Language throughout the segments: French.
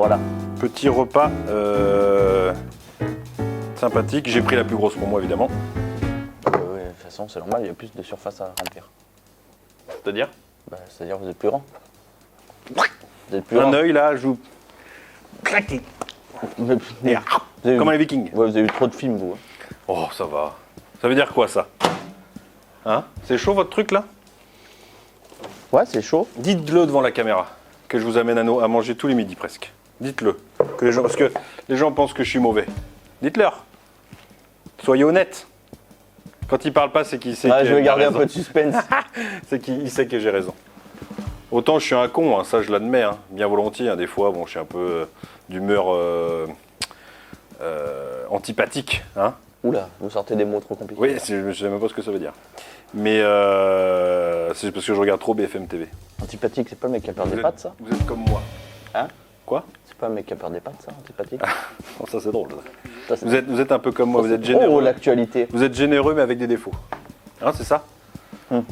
Voilà. Petit repas sympathique. J'ai pris la plus grosse pour moi, évidemment. Oui, de toute façon, c'est normal, il y a plus de surface à remplir. C'est-à-dire C'est-à-dire que vous êtes plus grand. Vous êtes plus un grand. œil, là, je vous... Claquez. Vous avez Comme vu- les Vikings. Ouais, vous avez eu trop de films, vous. Oh, ça va. Ça veut dire quoi, ça? Hein? C'est chaud, votre truc, là? Ouais, c'est chaud. Dites-le devant la caméra, que je vous amène à manger tous les midis, presque. Dites-le. Parce que les gens pensent que je suis mauvais. Dites-leur. Soyez honnête. Quand il parle pas, c'est qu'il sait que Je vais il a garder un raison. peu de suspense. C'est qu'il sait que j'ai raison. Autant je suis un con, hein, ça je l'admets, hein, bien volontiers. Hein, des fois, bon, je suis un peu d'humeur antipathique. Hein. Oula, vous sortez des mots trop compliqués. Oui, je ne sais même pas ce que ça veut dire. Mais c'est parce que je regarde trop BFM TV. Antipathique, c'est pas le mec qui a peur des Vous pattes, ça? Vous êtes comme moi. Hein? Quoi? C'est pas le mec qui a peur des pattes, ça, antipathique? Oh, ça c'est drôle. Ça, c'est- Vous êtes un peu comme moi, vous êtes généreux. Oh, l'actualité. Vous êtes généreux mais avec des défauts. Hein, c'est ça? Mhm.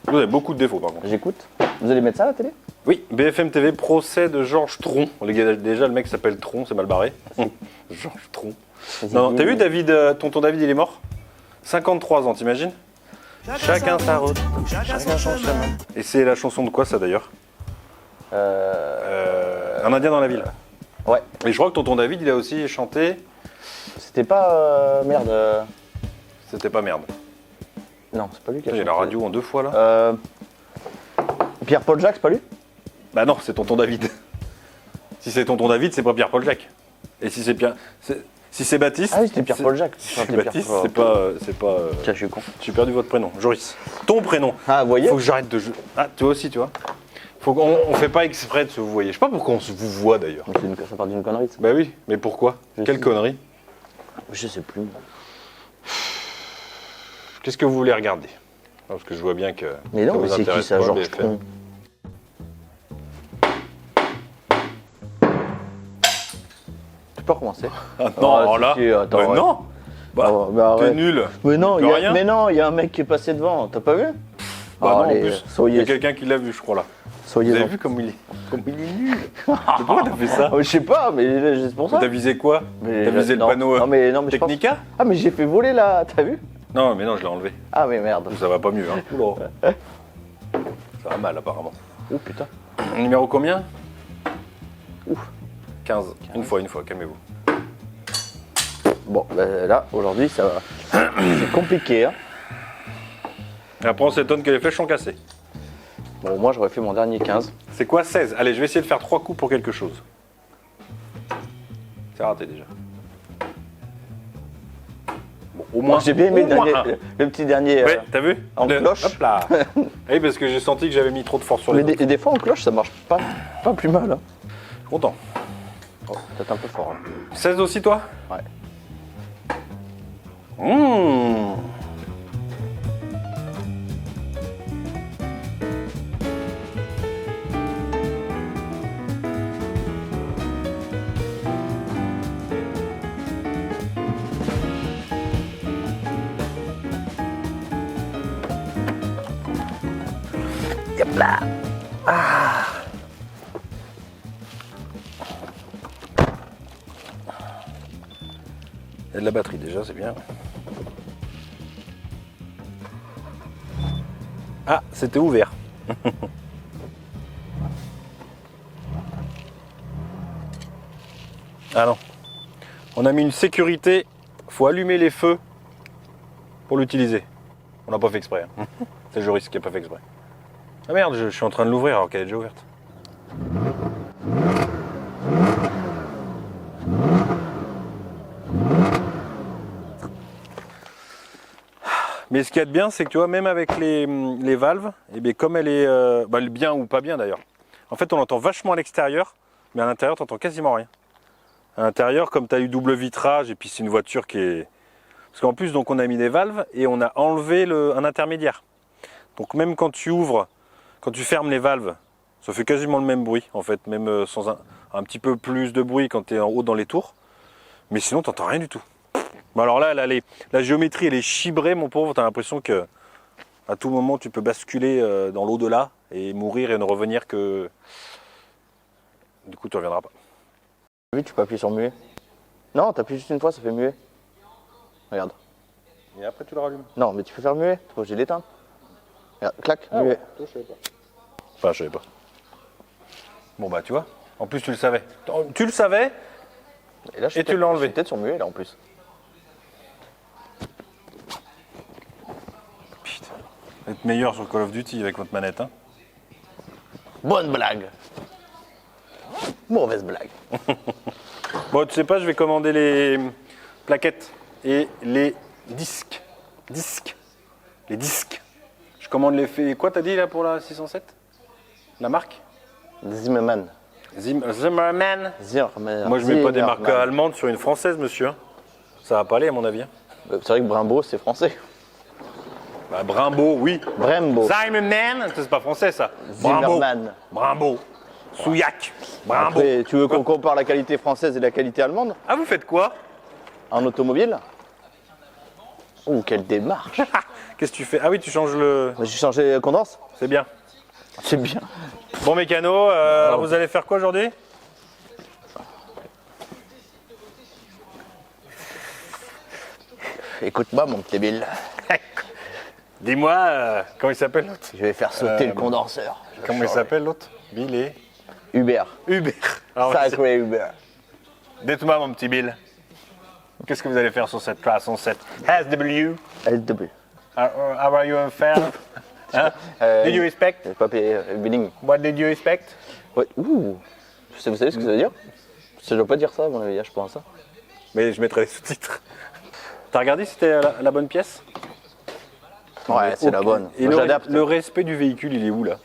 Vous avez beaucoup de défauts par contre. J'écoute. Vous allez mettre ça à la télé? Oui, BFM TV, procès de Georges Tron. Déjà, le mec s'appelle Tron, c'est mal barré. Georges Tron. Non, t'as vu David, tonton David, il est mort? 53 ans, t'imagines? Chacun sa route, chacun son chemin. Et c'est la chanson de quoi ça d'ailleurs? Un Indien dans la ville. Ouais. Et je crois que tonton David, il a aussi chanté. C'était pas... merde. C'était pas merde. Non, c'est pas lui qui a Il y a chanté. la radio en deux fois là. Pierre-Paul Jacques, c'est pas lui? Bah non, c'est tonton David. Si c'est tonton David, c'est pas Pierre-Paul Jacques. Et si c'est si c'est Baptiste. Ah oui, c'était Pierre-Paul Jacques. Si c'est Baptiste, c'est pas. Tiens, je suis con. J'ai perdu votre prénom, Joris. Ton prénom. Ah, vous voyez? Faut que j'arrête de jouer. Ah, toi aussi, tu vois. Faut qu'on fait pas exprès de se vous voyez. Je sais pas pourquoi on se vous voit d'ailleurs. Ça part d'une connerie, ça. Bah oui, mais pourquoi? Quelle sais. connerie. Je sais plus. Qu'est-ce que vous voulez regarder? Parce que je vois bien que. Mais non, vous mais c'est qui intéresse ça, pas, Georges BFM. Tron? Tu peux recommencer? Ah non, alors si, là. si, attends, bah ouais. non. Bah, bah, t'es arrête. nul. Mais non, Tu peux rien. il y a un mec qui est passé devant, t'as pas vu? Bah non, allez, en plus. Il y a soyez, quelqu'un qui l'a vu, je crois là. soyez Vous avez en- vu comme il est nul. Mais pourquoi t'as fait ça? Je sais pas, mais c'est pour ça. T'as visé quoi? Mais T'as visé le non, panneau non, mais je pense- Technica? Ah, mais j'ai fait voler là, t'as vu? Non, mais non, je l'ai enlevé. Ah, mais merde. Ça va pas mieux, hein. Oula. Ça va mal apparemment. Oh putain. Numéro combien? Ouf. 15. Une fois, calmez-vous. Bon, bah, là, aujourd'hui, ça va. C'est compliqué, hein. Et après, on s'étonne que les flèches sont cassées. Bon, moi, j'aurais fait mon dernier 15. C'est quoi 16? Allez, je vais essayer de faire 3 coups pour quelque chose. C'est raté déjà. Bon, au moins. Moi, j'ai bien aimé au moins un. le petit dernier. Ouais, t'as vu? en cloche. Hop là. Oui, parce que j'ai senti que j'avais mis trop de force sur Mais les autres. des fois, en cloche, ça marche pas plus mal. Hein. Je suis content. Oh, peut-être un peu fort. Hein. 16 aussi, toi? Ouais. Mmh. Hop là. Il y a de la batterie déjà, c'est bien. Ah, c'était ouvert. Ah non. On a mis une sécurité. Faut allumer les feux pour l'utiliser. On n'a pas fait exprès. Hein. C'est Joris qui n'a pas fait exprès. Ah merde, je suis en train de l'ouvrir alors qu'elle est déjà ouverte. Mais ce qu'il y a de bien, c'est que tu vois, même avec les valves, et bien, comme elle est bien ou pas bien d'ailleurs, en fait on entend vachement à l'extérieur, mais à l'intérieur tu n'entends quasiment rien. À l'intérieur, comme tu as eu double vitrage, et puis c'est une voiture qui est... Parce qu'en plus, donc, on a mis des valves et on a enlevé un intermédiaire. Donc même quand tu ouvres, quand tu fermes les valves, ça fait quasiment le même bruit, en fait, même sans un petit peu plus de bruit quand tu es en haut dans les tours. Mais sinon, tu n'entends rien du tout. Bon, alors là, la géométrie, elle est chibrée, mon pauvre. Tu as l'impression que à tout moment, tu peux basculer dans l'au-delà et mourir et ne revenir que... Du coup, tu ne reviendras pas. Vu, tu peux appuyer sur muet. Non, t'appuies juste une fois, ça fait muet. Regarde. Et après, tu le rallumes. Non, mais tu peux faire muet. T'es pas obligé de l'éteindre. Regarde, clac, muet. Ouais, je savais pas. Enfin, je savais pas. Bon, bah, tu vois. En plus, tu le savais. Tu le savais. Et là, Et tu l'as enlevé. Je suis peut-être sur muet, là, en plus. Putain. Vous êtes meilleur sur Call of Duty avec votre manette, hein. Bonne blague. Mauvaise blague. Bon, tu sais pas, je vais commander les plaquettes et les disques. Les disques. Je commande les faits. Quoi, t'as dit là pour la 607? La marque Zimmerman. Zimmerman. Zimmerman. Moi, je mets pas des marques allemandes sur une française, monsieur. Hein. Ça va pas aller, à mon avis. Hein. C'est vrai que Brembo, c'est français. Bah, Brembo, oui. Brembo. Zimmerman, c'est pas français, ça. Zimmerman. Brembo. Souillac. Brembo. Après, tu veux qu'on compare la qualité française et la qualité allemande Ah, vous faites quoi? en automobile? Oh, quelle démarche. Qu'est-ce que tu fais? Ah oui, tu changes le... J'ai changé la condense. C'est bien. C'est bien. Bon, mécano, vous allez faire quoi aujourd'hui? Écoute-moi, mon petit Bill. Dis-moi, comment il s'appelle l'autre? Je vais faire sauter le condenseur. Comment il s'appelle l'autre? Bill et... Hubert. Hubert. Alors, Sacré Hubert. dites-moi, mon petit Bill. Qu'est-ce que vous allez faire sur cette classe 107? SW. LW. How are you a fan? Hein? Did you expect? J'ai pas payé billing. What did you expect? Ouais. Ouh. Vous savez ce que ça veut dire? Ça doit pas dire ça, à mon avis, je pense ça. Mais je mettrai les sous-titres. T'as regardé si c'était la bonne pièce? Ouais, c'est la bonne. Et Moi, j'adapte. le respect du véhicule, il est où là?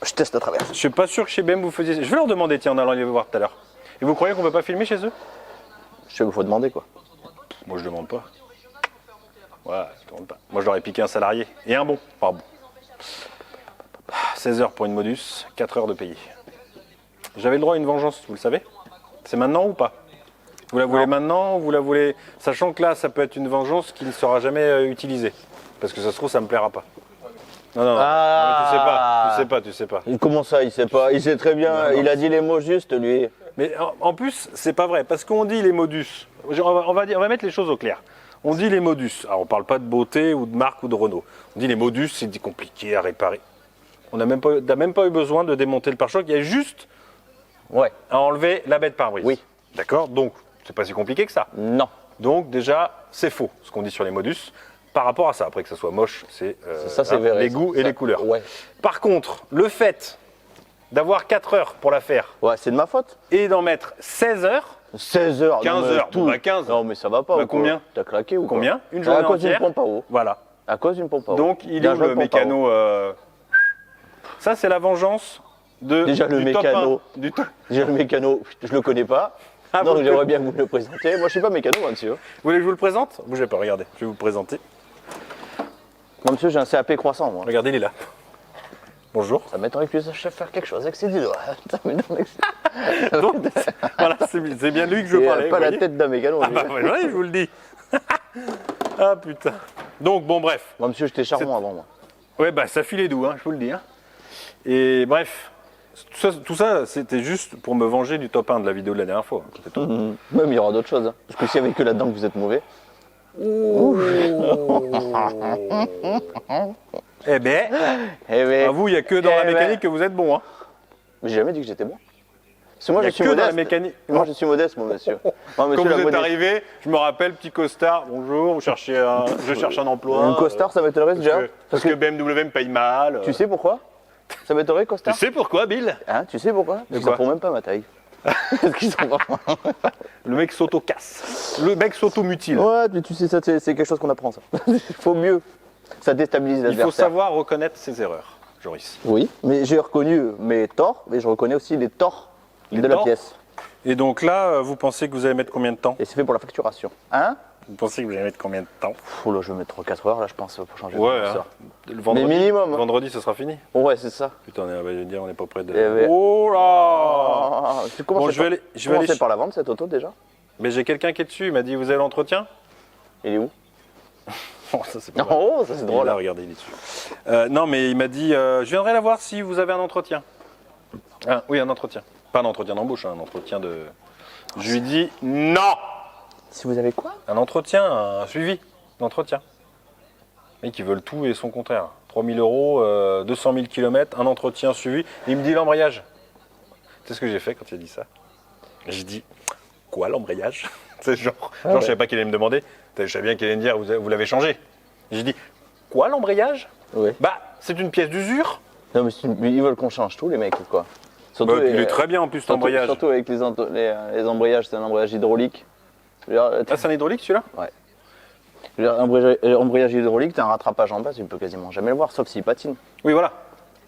Je teste à travers. Je suis pas sûr que chez BM vous faisiez... Je vais leur demander, tiens, en allant les voir tout à l'heure. Et vous croyez qu'on peut pas filmer chez eux? Je sais qu'il faut demander, quoi. Moi, je demande pas. Ouais, je demande pas. Moi, je leur ai piqué un salarié. Et un bon. Enfin bon. 16 heures pour une modus, 4 heures de payer. J'avais le droit à une vengeance, vous le savez? C'est maintenant ou pas? Vous la voulez maintenant ou vous la voulez... Sachant que là, ça peut être une vengeance qui ne sera jamais utilisée. Parce que ça se trouve, ça me plaira pas. Non, non, non. Ah. Non, mais tu sais pas, tu sais pas. Comment ça, il sait pas? Il sait très bien, Non. il a dit les mots justes, lui. Mais en plus, c'est pas vrai, parce qu'on dit les modus. On va mettre les choses au clair. On dit les modus. Alors, on parle pas de beauté ou de marque ou de Renault. On dit les modus, c'est compliqué à réparer. On n'a même pas eu besoin de démonter le pare-choc. Il y a juste Ouais. à enlever la bête pare-brise. Oui. D'accord? Donc, c'est pas si compliqué que ça. Non. Donc, déjà, c'est faux, ce qu'on dit sur les modus. Par rapport à ça, après que ça soit moche, c'est Ça, c'est vrai. les goûts et Ça, les couleurs. Ouais. Par contre, le fait d'avoir 4 heures pour la faire Ouais, c'est de ma faute. et d'en mettre 16 heures, 16 heures. 15 non, mais heures. tout. Bon, bah, 15. Non, mais ça va pas. Bah, ou quoi? combien? T'as claqué ou quoi? combien? Une journée À cause d'une entière. pompe à eau. Voilà. À cause d'une pompe à eau. Donc, il est Bien où joué, le pompe à eau. mécano Ça, c'est la vengeance de, Déjà, le du top mécano. 1. Déjà, le mécano, je le connais pas. Ah, non, vous le j'aimerais connaissez. bien que vous me le présentiez. Moi, je suis pas mécano, moi, monsieur. Vous voulez que je vous le présente? Bougez pas, regardez. Je vais vous le présenter. Moi, monsieur, j'ai un CAP croissant, moi. Regardez, il est là. Bonjour. Ça m'étonnerait que tu saches faire quelque chose avec ses deux doigts. Ça m'étonnerait que- Donc, voilà, c'est bien lui que je Et, parlais. pas vous la voyez. tête d'un mécano. Ah lui. bah oui, je vous le dis. Ah putain. Donc bon bref. Moi, monsieur, j'étais charmant avant, moi. Ouais bah ça filait doux, hein, je vous le dis. Hein. Et bref, tout ça c'était juste pour me venger du top 1 de la vidéo de la dernière fois. C'est tout. Même, il y aura d'autres choses. Hein. Parce que s'il n'y avait que là-dedans que vous êtes mauvais. Eh ben, Eh ben, à vous, il n'y a que dans la Eh ben. mécanique que vous êtes bon. Hein. mais j'ai jamais dit que j'étais bon. Parce que moi, Il y a je suis que dans la modeste. mécanique. Moi, je suis modeste, mon monsieur. Moi, Quand monsieur, vous la êtes modestie. arrivé, je me rappelle, petit costard, bonjour, je cherche un emploi. Un costard, ça m'étonnerait déjà. Parce que BMW me paye mal. Tu sais pourquoi? Ça m'étonnerait, Tu costard? sais pourquoi, Bill? Hein, tu sais pourquoi? Parce que Pourquoi ça prend même pas ma taille. Parce qu'ils sont pas. Le mec s'auto-casse. Le mec s'auto-mutile. Ouais, mais tu sais, ça, c'est quelque chose qu'on apprend, ça. Il faut mieux. Ça déstabilise Il faut l'adversaire. savoir reconnaître ses erreurs, Joris. Oui, mais j'ai reconnu mes torts, mais je reconnais aussi les torts Les de la torts pièce. Et donc là, vous pensez que vous allez mettre combien de temps? Et c'est fait pour la facturation. Hein? Vous pensez que vous allez mettre combien de temps? Pff, là, je vais mettre 3-4 heures, là, je pense, pour changer Ouais, de hein. ça. Le vendredi, Mais minimum, hein. Vendredi, ce sera fini. Ouais, c'est ça. Putain, on est pas près de... Eh ben. Oh là! Ah, tu commences Bon, je vais aller par la vente, cette auto, déjà? Mais j'ai quelqu'un qui est dessus, il m'a dit, vous avez l'entretien? Il est où? Oh, ça c'est pas mal. Oh, ça c'est Il est drôle. là, regardez, il est dessus. Non, mais il m'a dit, je viendrai la voir si vous avez un entretien. Ah, oui, un entretien. Pas un entretien d'embauche, un entretien de... Je lui dis non. Si vous avez quoi? Un entretien, un suivi d'entretien. Les mecs, ils veulent tout et son contraire. 3 000 €, 200 000 km, un entretien suivi. Il me dit l'embrayage. Tu sais ce que j'ai fait quand il a dit ça? J'ai dit, quoi l'embrayage? C'est genre, ouais. Je savais pas qu'il allait me demander. Je savais bien qu'il allait me dire, vous l'avez changé. J'ai dit, quoi l'embrayage? Oui. Bah, c'est une pièce d'usure. Non, mais ils veulent qu'on change tout, les mecs, ou quoi? Surtout Bah, il est très bien en plus, l'embrayage. Surtout avec les embrayages, c'est un embrayage hydraulique. Ah, c'est un hydraulique celui-là? Ouais. Je veux dire, embrayage hydraulique, t'as un rattrapage en bas, tu peux quasiment jamais le voir, sauf s'il patine. Oui, voilà.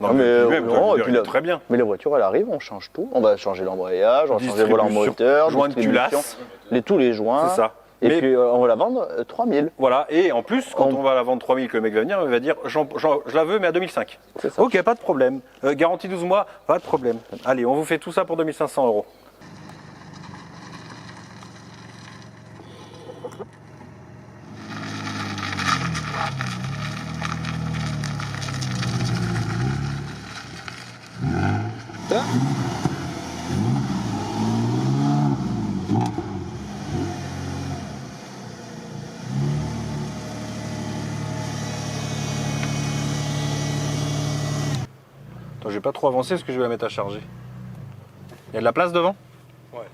Non, Ah, mais lui-même, non, toi, et puis il est là- très bien. Mais les voitures, elles arrivent, on change tout. On va changer l'embrayage, on va changer le volant moteur, joint de distribution, culasse. tous les joints. C'est ça. Et Mais- puis on va la vendre 3000. Voilà, et en plus, quand On- on va la vendre 3000, que le mec va venir, il va dire je la veux, mais à 2005. C'est ça. Ok, pas de problème. Garantie 12 mois, pas de problème. Allez, on vous fait tout ça pour 2500 €. Attends, je vais pas trop avancer parce que je vais la mettre à charger. Il y a de la place devant? Ouais.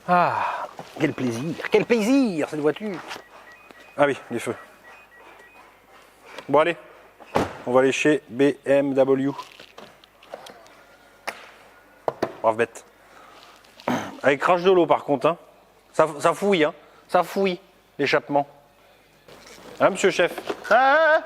Ah, quel plaisir cette voiture. Ah oui, les feux. Bon allez, on va aller chez BMW. Brave bête. Avec crash de l'eau par contre, hein. Ça fouille, hein. Ça fouille l'échappement. Hein, monsieur le chef? Ah,